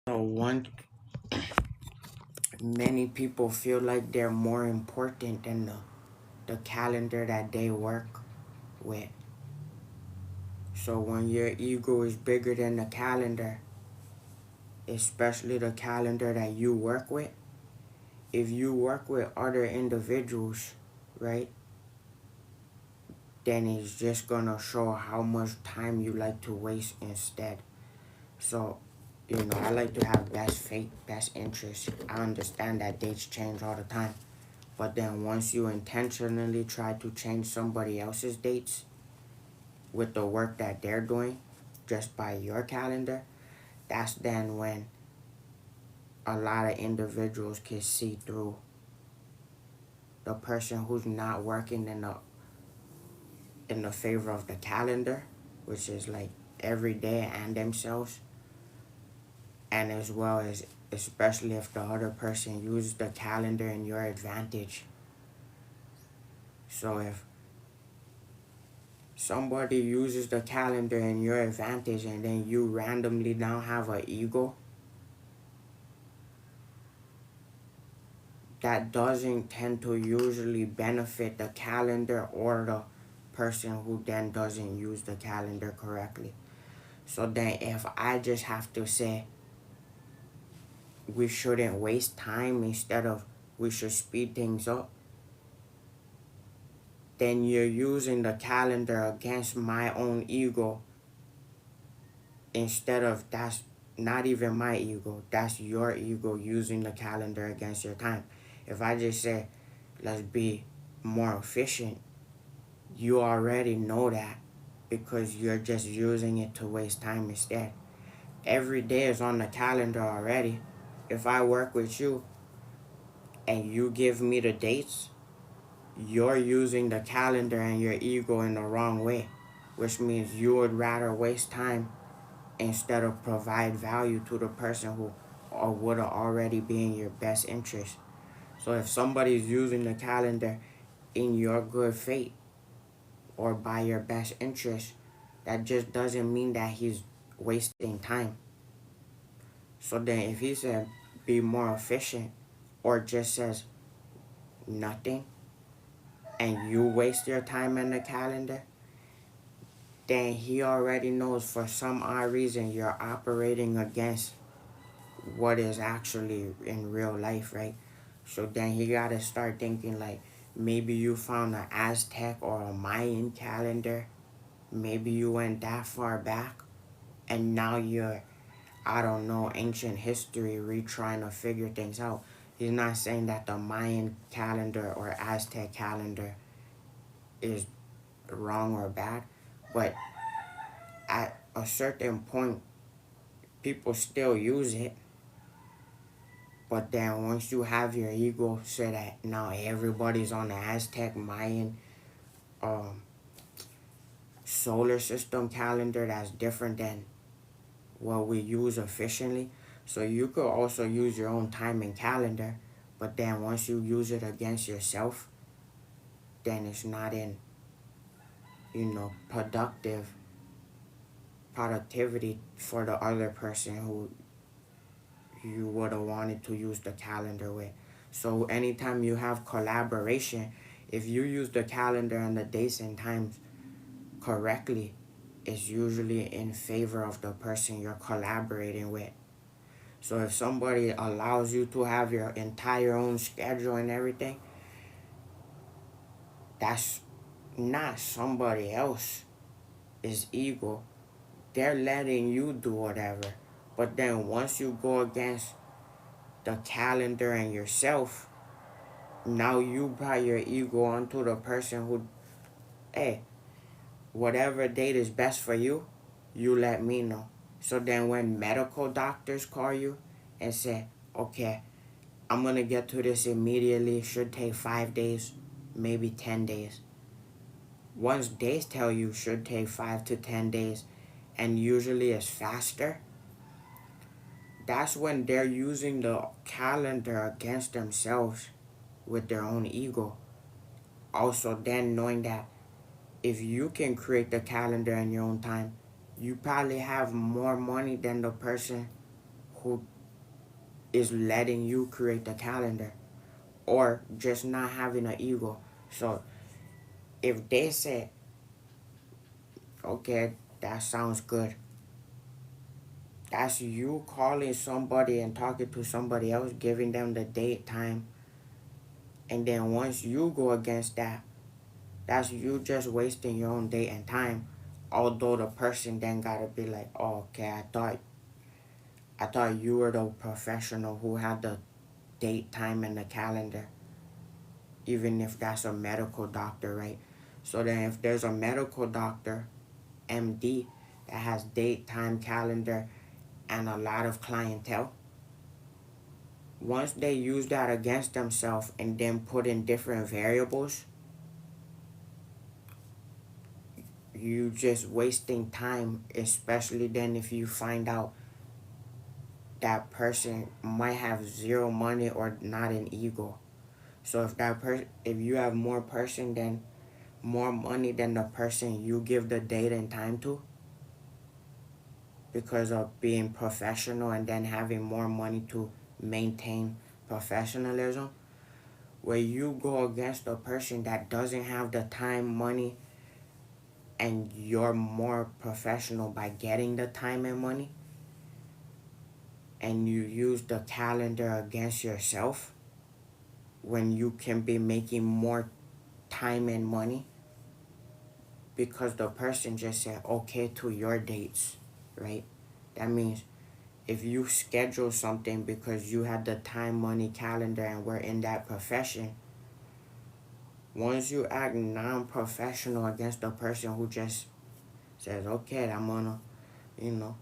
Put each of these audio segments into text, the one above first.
So many people feel like they're more important than the calendar that they work with. So when your ego is bigger than the calendar, especially the calendar that you work with, if you work with other individuals, right, then it's just gonna show how much time you like to waste instead. So, I like to have best fate, best interest. I understand that dates change all the time. But then once you intentionally try to change somebody else's dates with the work that they're doing just by your calendar, that's then when a lot of individuals can see through the person who's not working in the favor of the calendar, which is like every day and themselves, and as well as especially if the other person uses the calendar in your advantage. So if somebody uses the calendar in your advantage and then you randomly now have an ego that doesn't tend to usually benefit the calendar or the person who then doesn't use the calendar correctly. So then if I just have to say we shouldn't waste time instead of we should speed things up, then you're using the calendar against my own ego instead of that's not even my ego, that's your ego using the calendar against your time. If I just say, let's be more efficient, you already know that because you're just using it to waste time instead. Every day is on the calendar already. If I work with you and you give me the dates, you're using the calendar and your ego in the wrong way, which means you would rather waste time instead of provide value to the person who or would already be in your best interest. So if somebody's using the calendar in your good fate or by your best interest, that just doesn't mean that he's wasting time. So then if he said be more efficient or just says nothing and you waste your time in the calendar, then he already knows for some odd reason you're operating against what is actually in real life, right? So then he gotta start thinking like maybe you found an Aztec or a Mayan calendar. Maybe you went that far back and now you're, I don't know, ancient history retrying to figure things out. He's not saying that the Mayan calendar or Aztec calendar is wrong or bad, but at a certain point, people still use it. But then once you have your ego say that now everybody's on the Aztec Mayan um, solar system calendar that's different than what we use efficiently. So you could also use your own time and calendar, but then once you use it against yourself, then it's not in, productivity for the other person who you would have wanted to use the calendar with. So anytime you have collaboration, if you use the calendar and the dates and times correctly, it's usually in favor of the person you're collaborating with. So if somebody allows you to have your entire own schedule and everything, that's not somebody else's ego. They're letting you do whatever. But then once you go against the calendar and yourself, now you brought your ego onto the person who, hey, whatever date is best for you, you let me know. So then when medical doctors call you and say, okay, I'm gonna get to this immediately, should take 5 days, maybe 10 days. Once they tell you should take 5 to 10 days, and usually it's faster, that's when they're using the calendar against themselves with their own ego. Also, then knowing that if you can create the calendar in your own time, you probably have more money than the person who is letting you create the calendar, or just not having an ego. So if they say, okay, that sounds good, that's you calling somebody and talking to somebody else, giving them the date, time, and then once you go against that, that's you just wasting your own date and time. Although the person then gotta be like, oh, okay, I thought you were the professional who had the date, time, and the calendar, even if that's a medical doctor, right? So then if there's a medical doctor, MD, that has date, time, calendar, and a lot of clientele, once they use that against themselves and then put in different variables, you just wasting time, especially then if you find out that person might have zero money or not an ego. So if you have more money than the person you give the date and time to, because of being professional and then having more money to maintain professionalism, where you go against a person that doesn't have the time, money, and you're more professional by getting the time and money, and you use the calendar against yourself when you can be making more time and money because the person just said okay to your dates, right? That means if you schedule something because you had the time, money, calendar, and we're in that profession, once you act non-professional against the person who just says, okay, I'm gonna, you know,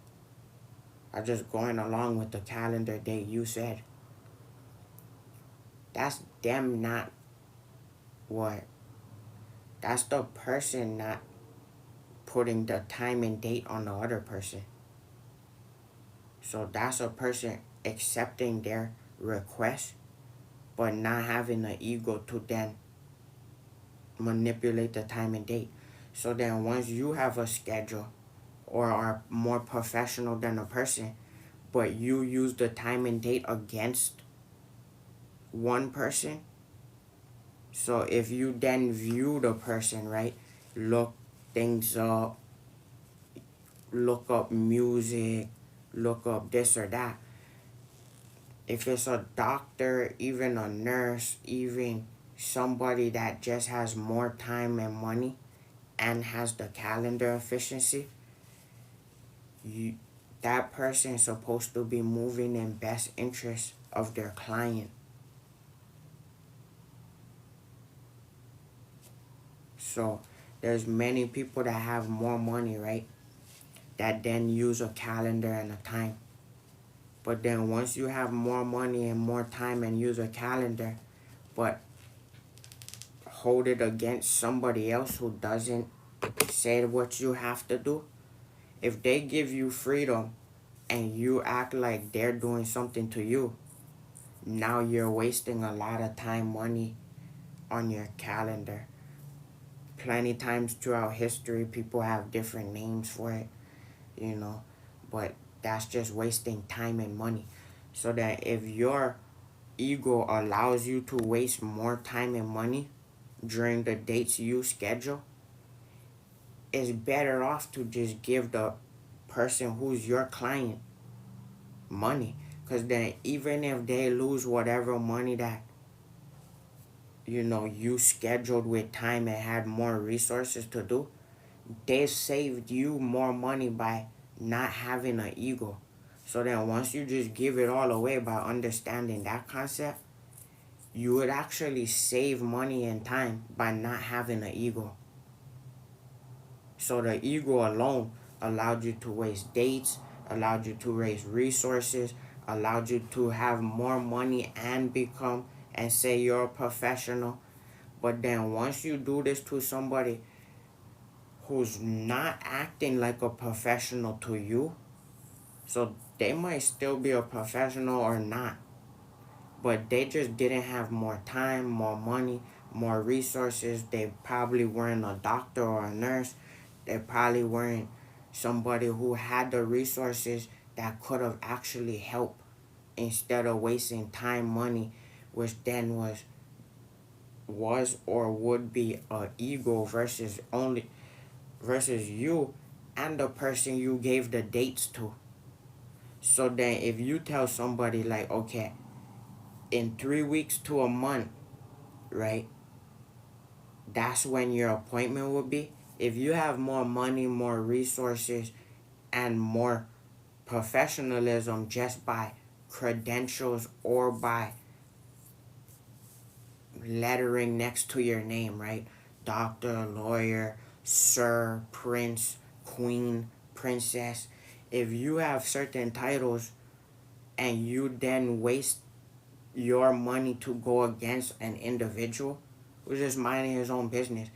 I'm just going along with the calendar date you said, that's them not what? That's the person not putting the time and date on the other person. So that's a person accepting their request, but not having the ego to then manipulate the time and date. So then once you have a schedule or are more professional than a person, but you use the time and date against one person, so if you then view the person, right, look things up, look up music, look up this or that, if it's a doctor, even a nurse, even somebody that just has more time and money and has the calendar efficiency, you, that person is supposed to be moving in best interest of their client. So there's many people that have more money, right, that then use a calendar and a time. But then once you have more money and more time and use a calendar, but hold it against somebody else who doesn't say what you have to do, if they give you freedom and you act like they're doing something to you, now you're wasting a lot of time, money on your calendar. Plenty times throughout history, people have different names for it, you know, but that's just wasting time and money. So that if your ego allows you to waste more time and money during the dates you schedule, it's better off to just give the person who's your client money. Because then even if they lose whatever money that you scheduled with time and had more resources to do, they saved you more money by not having an ego. So then once you just give it all away by understanding that concept, you would actually save money and time by not having an ego. So the ego alone allowed you to waste dates, allowed you to raise resources, allowed you to have more money and become and say you're a professional. But then once you do this to somebody who's not acting like a professional to you, so they might still be a professional or not, but they just didn't have more time, more money, more resources. They probably weren't a doctor or a nurse. They probably weren't somebody who had the resources that could have actually helped. instead of wasting time, money, which then was or would be a ego versus you and the person you gave the dates to. So then if you tell somebody like, okay, in 3 weeks to a month, right, that's when your appointment will be. If you have more money, more resources, and more professionalism just by credentials or by lettering next to your name, right? Doctor, lawyer, sir, prince, queen, princess. If you have certain titles and you then waste your money to go against an individual who's just minding his own business,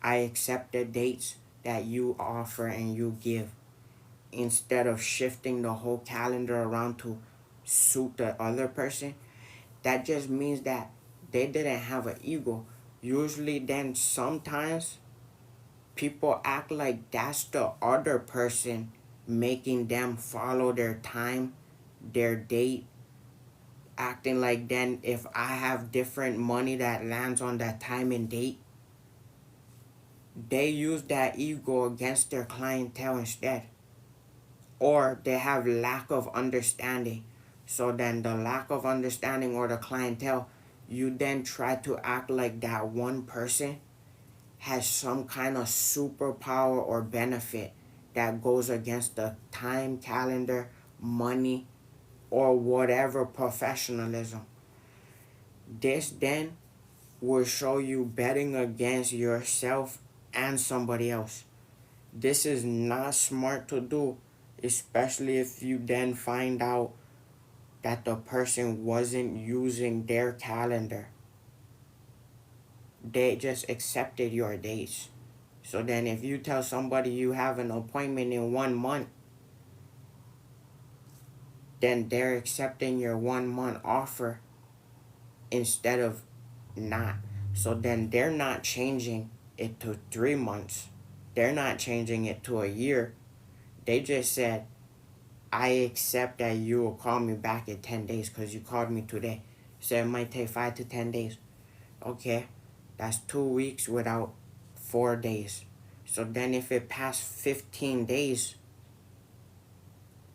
I accept the dates that you offer and you give instead of shifting the whole calendar around to suit the other person. That just means that they didn't have an ego. Usually, then sometimes people act like that's the other person making them follow their time, their date, acting like then if I have different money that lands on that time and date, they use that ego against their clientele instead. Or they have lack of understanding. So then the lack of understanding or the clientele, you then try to act like that one person has some kind of superpower or benefit that goes against the time, calendar, money, or whatever professionalism. This then will show you betting against yourself and somebody else. This is not smart to do, especially if you then find out that the person wasn't using their calendar. They just accepted your dates. So then if you tell somebody you have an appointment in 1 month, then they're accepting your 1 month offer instead of not. So then they're not changing it to 3 months. They're not changing it to a year. They just said, I accept that you will call me back in 10 days because you called me today. So it might take 5 to 10 days. Okay, that's 2 weeks without 4 days. So then if it passed 15 days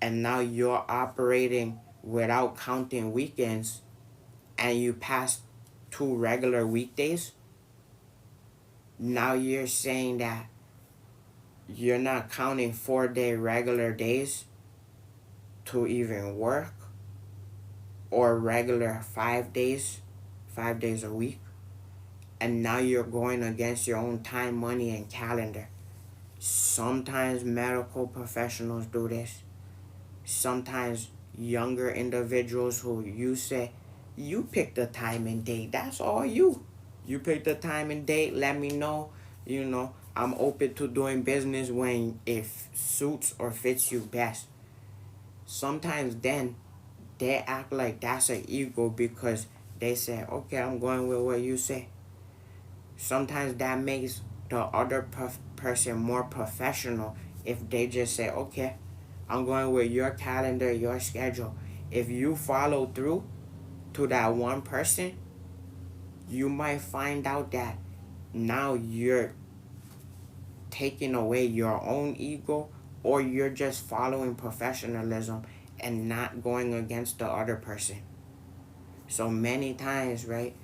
and now you're operating without counting weekends and you pass 2 regular weekdays, now you're saying that you're not counting 4-day regular days to even work, or regular 5 days, 5 days a week, and now you're going against your own time, money, and calendar. Sometimes medical professionals do this. Sometimes younger individuals who you say, you pick the time and date. That's all you. You pick the time and date. Let me know. I'm open to doing business when it suits or fits you best. Sometimes then they act like that's an ego because they say, okay, I'm going with what you say. Sometimes that makes the other person more professional if they just say, okay, I'm going with your calendar, your schedule. If you follow through to that one person, you might find out that now you're taking away your own ego, or you're just following professionalism and not going against the other person. So many times, right,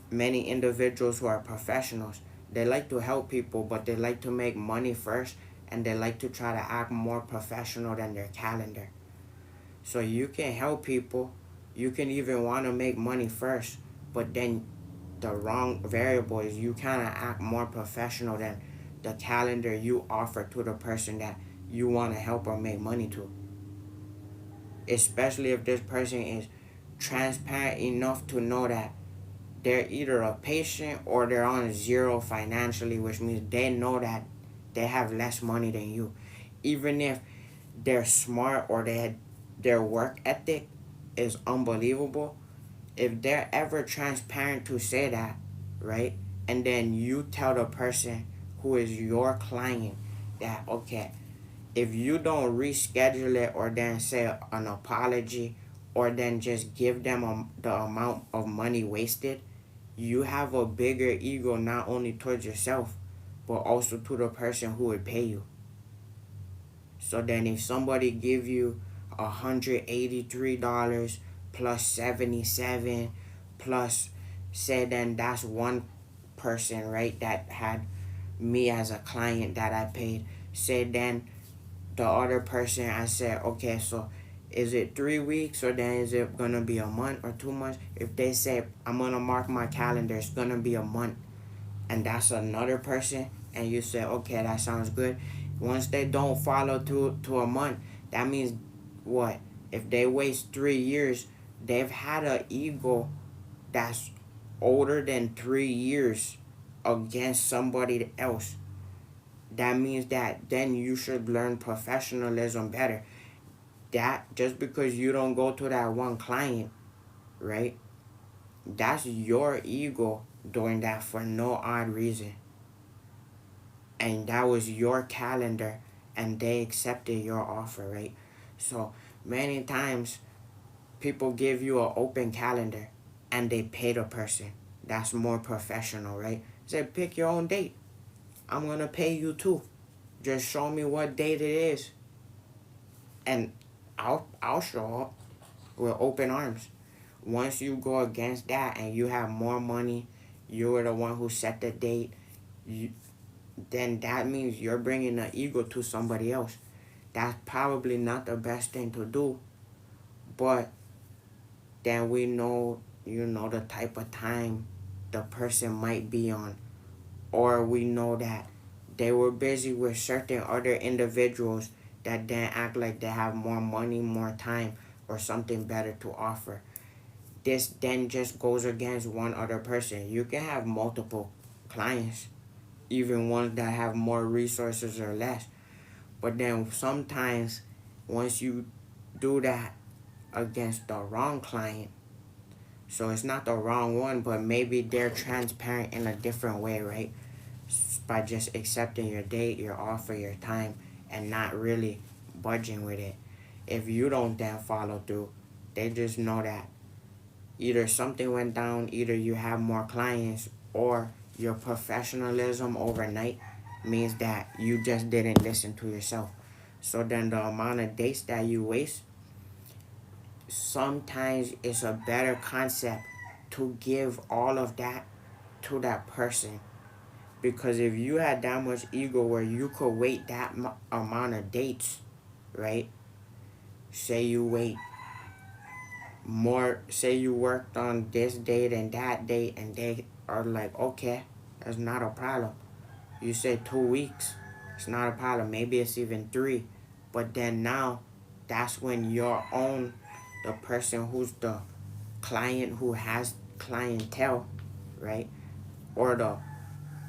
many individuals who are professionals, they like to help people, but they like to make money first, and they like to try to act more professional than their calendar. So you can help people, you can even want to make money first, but then the wrong variable is you kind of act more professional than the calendar you offer to the person that you want to help or make money to. Especially if this person is transparent enough to know that they're either a patient or they're on zero financially, which means they know that they have less money than you. Even if they're smart or their work ethic is unbelievable, if they're ever transparent to say that, right? And then you tell the person who is your client that, okay, if you don't reschedule it or then say an apology or then just give them the amount of money wasted, you have a bigger ego not only towards yourself, but also to the person who would pay you. So then if somebody give you $183 plus 77 plus, say then that's one person, right, that had me as a client that I paid. Say then the other person, I said, okay, so is it 3 weeks or then is it gonna be a month or 2 months? If they say I'm gonna mark my calendar, it's gonna be a month, and that's another person, and you say, okay, that sounds good. Once they don't follow to a month, that means what? If they waste 3 years, they've had an ego that's older than 3 years against somebody else. That means that then you should learn professionalism better. That just because you don't go to that one client, right? That's your ego doing that for no odd reason. And that was your calendar and they accepted your offer, right? So many times people give you an open calendar and they pay the person. That's more professional, right? Say, pick your own date. I'm gonna pay you too. Just show me what date it is, and I'll show up with open arms. Once you go against that and you have more money, you were the one who set the date. You, then that means you're bringing an ego to somebody else. That's probably not the best thing to do, but then we know, the type of time the person might be on, or we know that they were busy with certain other individuals that then act like they have more money, more time, or something better to offer. This then just goes against one other person. You can have multiple clients, even ones that have more resources or less. But then sometimes once you do that against the wrong client, so it's not the wrong one, but maybe they're transparent in a different way, right? By just accepting your date, your offer, your time, and not really budging with it. If you don't then follow through, they just know that either something went down, either you have more clients, or your professionalism overnight means that you just didn't listen to yourself. So then the amount of dates that you waste, sometimes it's a better concept to give all of that to that person. Because if you had that much ego where you could wait that amount of dates, right? Say you wait more, say you worked on this date and that date, and they are like, okay, that's not a problem. You say 2 weeks, it's not a problem. Maybe it's even 3. But then now, that's when your own, the person who's the client who has clientele, right? Or the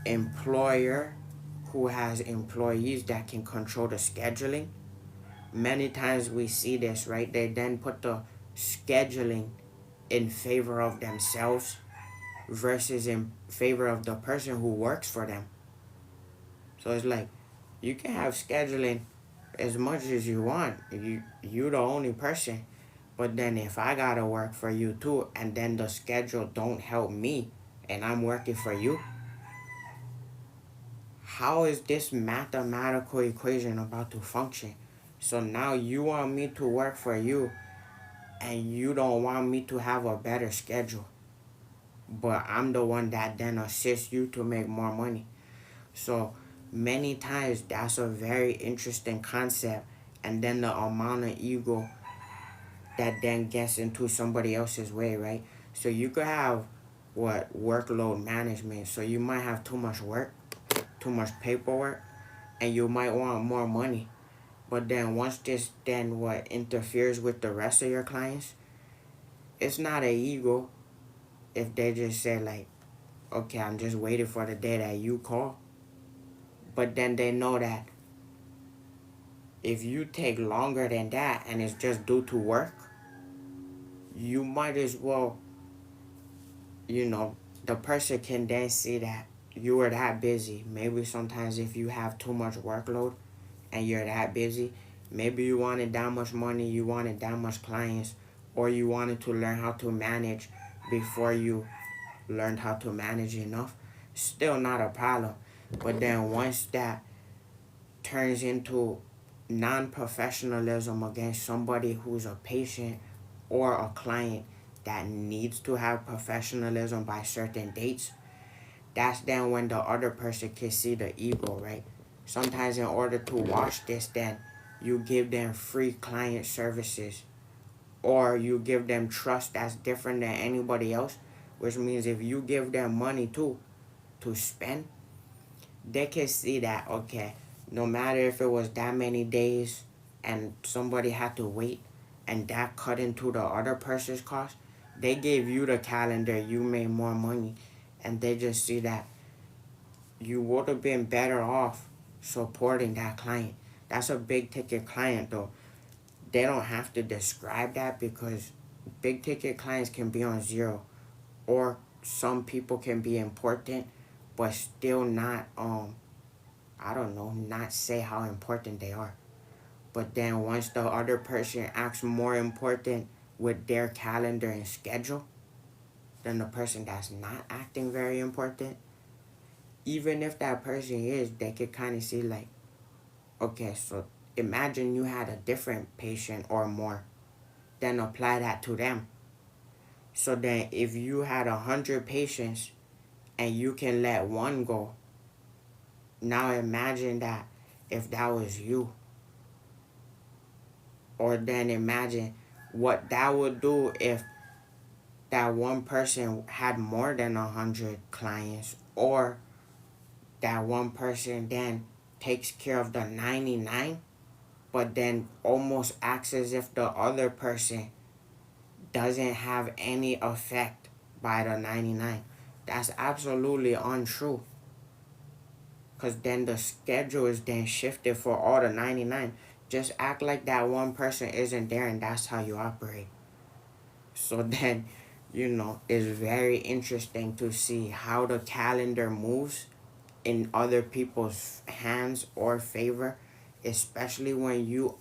employer who has employees that can control the scheduling. Many times we see this, right? They then put the scheduling in favor of themselves versus in favor of the person who works for them. So it's like you can have scheduling as much as you want. You the only person. But then if I gotta work for you too, and then the schedule don't help me, and I'm working for you, how is this mathematical equation about to function? So now you want me to work for you, and you don't want me to have a better schedule. But I'm the one that then assists you to make more money. So many times that's a very interesting concept. And then the amount of ego that then gets into somebody else's way, right? So you could have workload management. So you might have too much work, too much paperwork, and you might want more money. But then once this then interferes with the rest of your clients, it's not an ego if they just say like, okay, I'm just waiting for the day that you call. But then they know that if you take longer than that and it's just due to work, you might as well, the person can then see that you were that busy. Maybe sometimes if you have too much workload and you're that busy, maybe you wanted that much money, you wanted that much clients, or you wanted to learn how to manage before you learned how to manage enough, still not a problem. But then once that turns into non-professionalism against somebody who's a patient or a client that needs to have professionalism by certain dates, that's then when the other person can see the ego, right? Sometimes in order to watch this, then you give them free client services, or you give them trust that's different than anybody else, which means if you give them money too to spend, they can see that, okay, no matter if it was that many days and somebody had to wait and that cut into the other person's cost, they gave you the calendar, you made more money, and they just see that you would have been better off supporting that client. That's a big ticket client though. They don't have to describe that because big ticket clients can be on zero, or some people can be important but still not I don't know, not say how important they are. But then once the other person acts more important with their calendar and schedule than the person that's not acting very important, even if that person is, they could kind of see like, okay, so imagine you had a different patient or more, then apply that to them. So then if you had 100 patients and you can let one go, now imagine that if that was you. Or then imagine what that would do if that one person had more than 100 clients, or that one person then takes care of the 99, but then almost acts as if the other person doesn't have any effect by the 99. That's absolutely untrue. Because then the schedule is then shifted for all the 99. Just act like that one person isn't there and that's how you operate. So then, it's very interesting to see how the calendar moves in other people's hands or favor, especially when you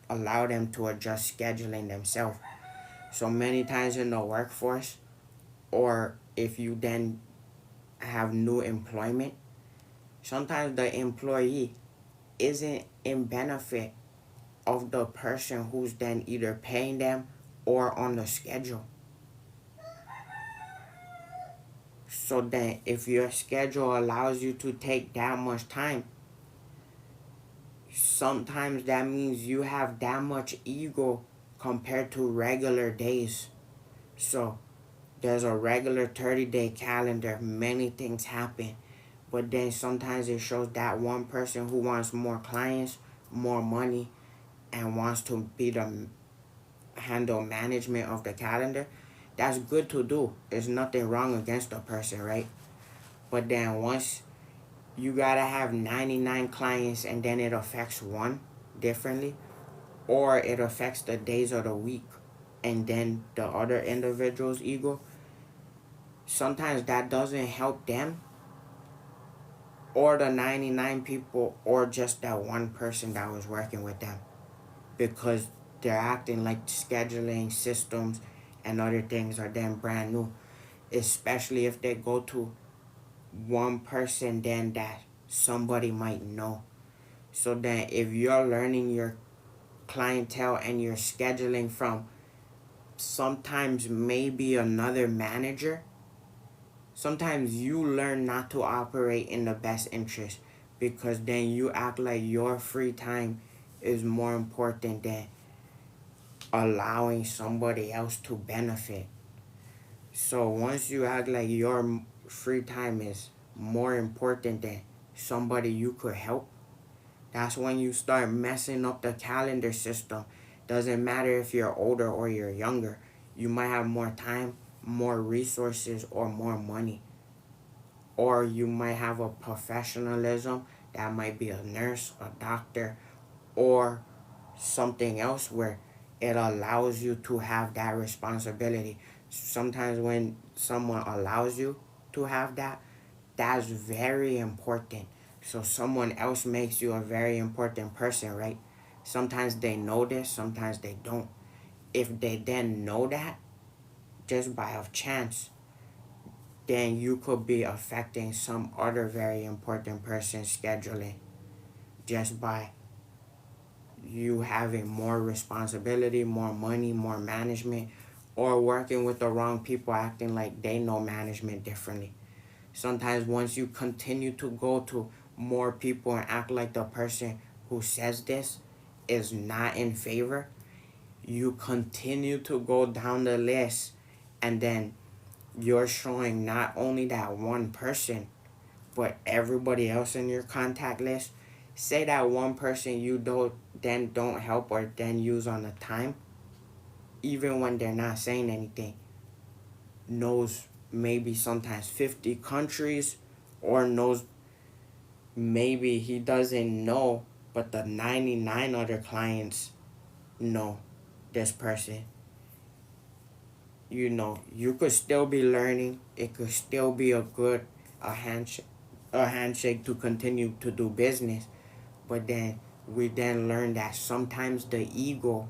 allow them to adjust scheduling themselves. So many times in the workforce, or if you then have new employment, sometimes the employee isn't in benefit of the person who's then either paying them or on the schedule. So then if your schedule allows you to take that much time, sometimes that means you have that much ego compared to regular days. So there's a regular 30-day calendar, many things happen. But then sometimes it shows that one person who wants more clients, more money, and wants to be the handle management of the calendar. That's good to do. There's nothing wrong against the person, right? But then once you gotta have 99 clients and then it affects one differently, or it affects the days of the week and then the other individual's ego, sometimes that doesn't help them or the 99 people or just that one person that was working with them, because they're acting like scheduling systems and other things are then brand new, especially if they go to one person then that somebody might know. So then if you're learning your clientele and you're scheduling from sometimes maybe another manager, sometimes you learn not to operate in the best interest, because then you act like your free time is more important than allowing somebody else to benefit. So once you act like your free time is more important than somebody you could help, that's when you start messing up the calendar system. Doesn't matter if you're older or you're younger. You might have more time, more resources, or more money. Or you might have a professionalism that might be a nurse, a doctor, or something else where it allows you to have that responsibility. Sometimes when someone allows you to have that, that's very important. So someone else makes you a very important person, right? Sometimes they know this, sometimes they don't. if they then know that just by of chance, then you could be affecting some other very important person's scheduling just by you having more responsibility, more money, more management, or working with the wrong people acting like they know management differently. Sometimes once you continue to go to more people and act like the person who says this is not in favor, you continue to go down the list, and then you're showing not only that one person but everybody else in your contact list. Say that one person you don't help or then use on the time, even when they're not saying anything, knows maybe sometimes 50 countries, or knows, maybe he doesn't know but the 99 other clients know this person. You could still be learning. It could still be a handshake to continue to do business. But then we then learn that sometimes the ego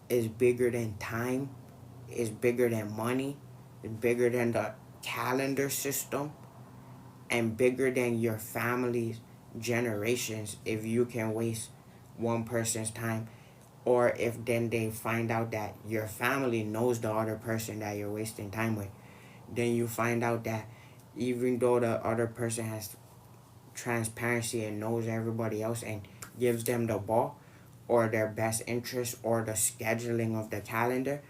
is bigger than time, is bigger than money, is bigger than the calendar system, and bigger than your family's generations if you can waste one person's time, or if then they find out that your family knows the other person that you're wasting time with. Then you find out that even though the other person has transparency and knows everybody else and gives them the ball or their best interest or the scheduling of the calendar,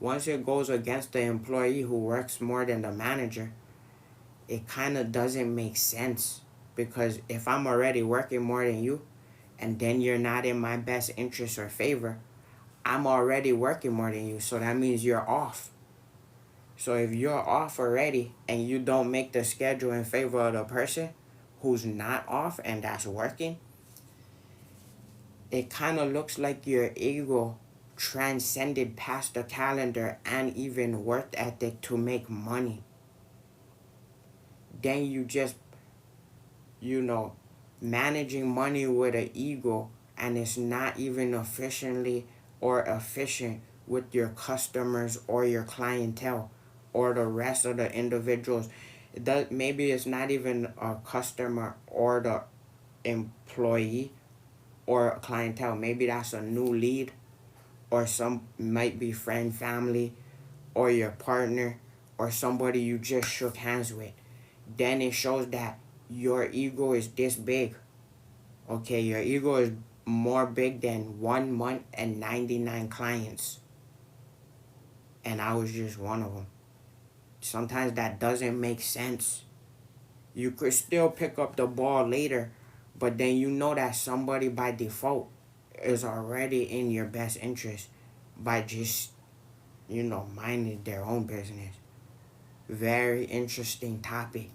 once it goes against the employee who works more than the manager, it kind of doesn't make sense. Because if I'm already working more than you and then you're not in my best interest or favor, I'm already working more than you, so that means you're off. So if you're off already and you don't make the schedule in favor of the person who's not off and that's working, it kind of looks like your ego transcended past the calendar and even work ethic to make money. Then you just, you know, managing money with an ego, and it's not even efficiently or efficient with your customers or your clientele or the rest of the individuals. Maybe it's not even a customer or the employee or clientele. Maybe that's a new lead, or some might be friend, family, or your partner, or somebody you just shook hands with. Then it shows that your ego is this big. Okay, your ego is more big than 1 month and 99 clients. And I was just one of them. Sometimes that doesn't make sense. You could still pick up the ball later, but then you know that somebody by default is already in your best interest by just, minding their own business. Very interesting topic.